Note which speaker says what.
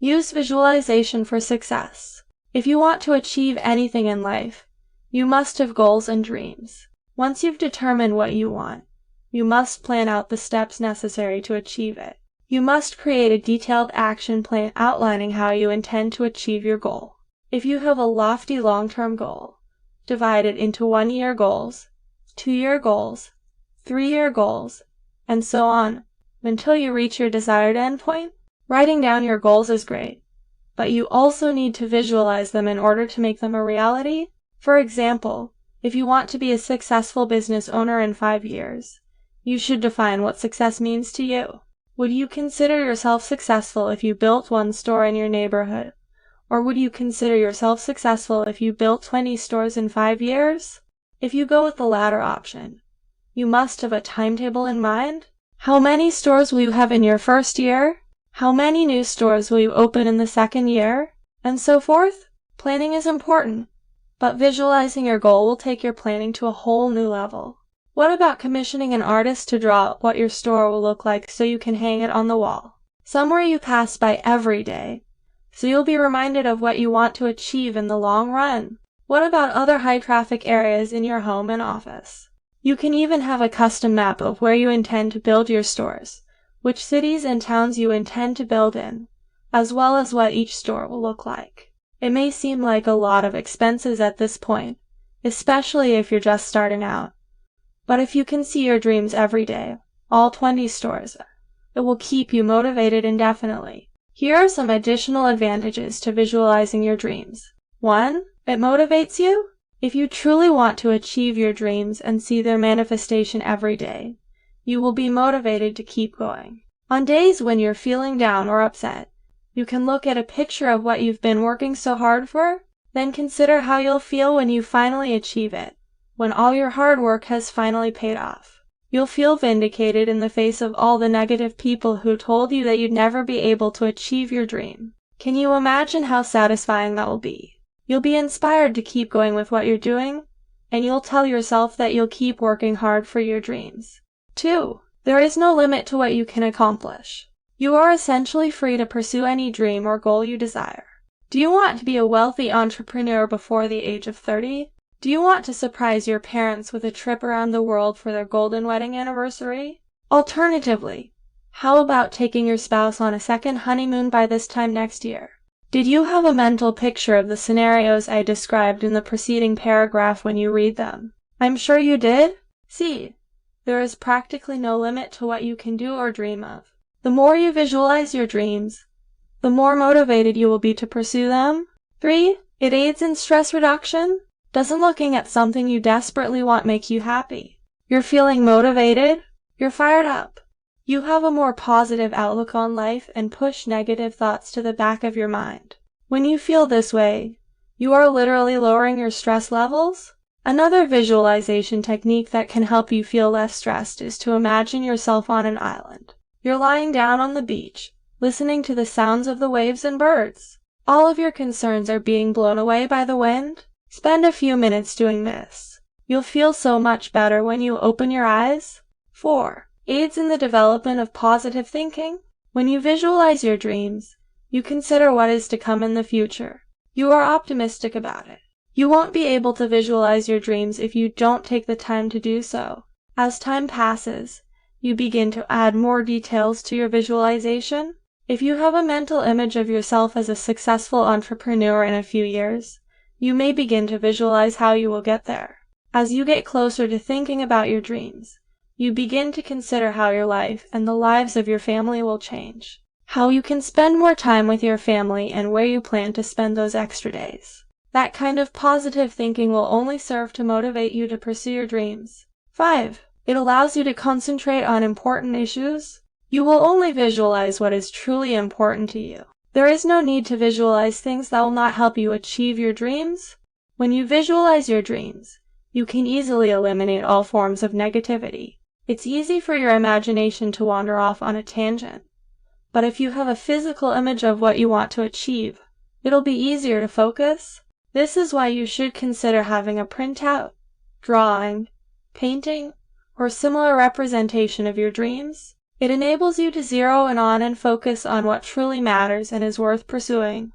Speaker 1: Use visualization for success. If you want to achieve anything in life, you must have goals and dreams. Once you've determined what you want, you must plan out the steps necessary to achieve it. You must create a detailed action plan outlining how you intend to achieve your goal. If you have a lofty long-term goal, divide it into 1-year goals, 2-year goals, 3-year goals, and so on, until you reach your desired endpoint. Writing down your goals is great, but you also need to visualize them in order to make them a reality. For example, if you want to be a successful business owner in 5 years, you should define what success means to you. Would you consider yourself successful if you built 1 store in your neighborhood? Or would you consider yourself successful if you built 20 stores in 5 years? If you go with the latter option, you must have a timetable in mind. How many stores will you have in your first year? How many new stores will you open in the second year? And so forth. Planning is important, but visualizing your goal will take your planning to a whole new level. What about commissioning an artist to draw up what your store will look like so you can hang it on the wall, somewhere you pass by every day, so you'll be reminded of what you want to achieve in the long run? What about other high-traffic areas in your home and office? You can even have a custom map of where you intend to build your stores, which cities and towns you intend to build in, as well as what each store will look like. It may seem like a lot of expenses at this point, especially if you're just starting out. But if you can see your dreams every day, all 20 stores, it will keep you motivated indefinitely. Here are some additional advantages to visualizing your dreams. 1. It motivates you. If you truly want to achieve your dreams and see their manifestation every day, you will be motivated to keep going. On days when you're feeling down or upset, you can look at a picture of what you've been working so hard for, then consider how you'll feel when you finally achieve it, when all your hard work has finally paid off. You'll feel vindicated in the face of all the negative people who told you that you'd never be able to achieve your dream. Can you imagine how satisfying that will be? You'll be inspired to keep going with what you're doing, and you'll tell yourself that you'll keep working hard for your dreams. 2. There is no limit to what you can accomplish. You are essentially free to pursue any dream or goal you desire. Do you want to be a wealthy entrepreneur before the age of 30? Do you want to surprise your parents with a trip around the world for their golden wedding anniversary? Alternatively, how about taking your spouse on a second honeymoon by this time next year? Did you have a mental picture of the scenarios I described in the preceding paragraph when you read them? I'm sure you did. See, there is practically no limit to what you can do or dream of. The more you visualize your dreams, the more motivated you will be to pursue them. 3. It aids in stress reduction. Doesn't looking at something you desperately want make you happy? You're feeling motivated? You're fired up. You have a more positive outlook on life and push negative thoughts to the back of your mind. When you feel this way, you are literally lowering your stress levels. Another visualization technique that can help you feel less stressed is to imagine yourself on an island. You're lying down on the beach, listening to the sounds of the waves and birds. All of your concerns are being blown away by the wind. Spend a few minutes doing this. You'll feel so much better when you open your eyes. 4. Aids in the development of positive thinking. When you visualize your dreams, you consider what is to come in the future. You are optimistic about it. You won't be able to visualize your dreams if you don't take the time to do so. As time passes, you begin to add more details to your visualization. If you have a mental image of yourself as a successful entrepreneur in a few years, you may begin to visualize how you will get there. As you get closer to thinking about your dreams, you begin to consider how your life and the lives of your family will change, how you can spend more time with your family and where you plan to spend those extra days. That kind of positive thinking will only serve to motivate you to pursue your dreams. 5. It allows you to concentrate on important issues. You will only visualize what is truly important to you. There is no need to visualize things that will not help you achieve your dreams. When you visualize your dreams, you can easily eliminate all forms of negativity. It's easy for your imagination to wander off on a tangent, but if you have a physical image of what you want to achieve, it'll be easier to focus. This is why you should consider having a printout, drawing, painting, or similar representation of your dreams. It enables you to zero in on and focus on what truly matters and is worth pursuing.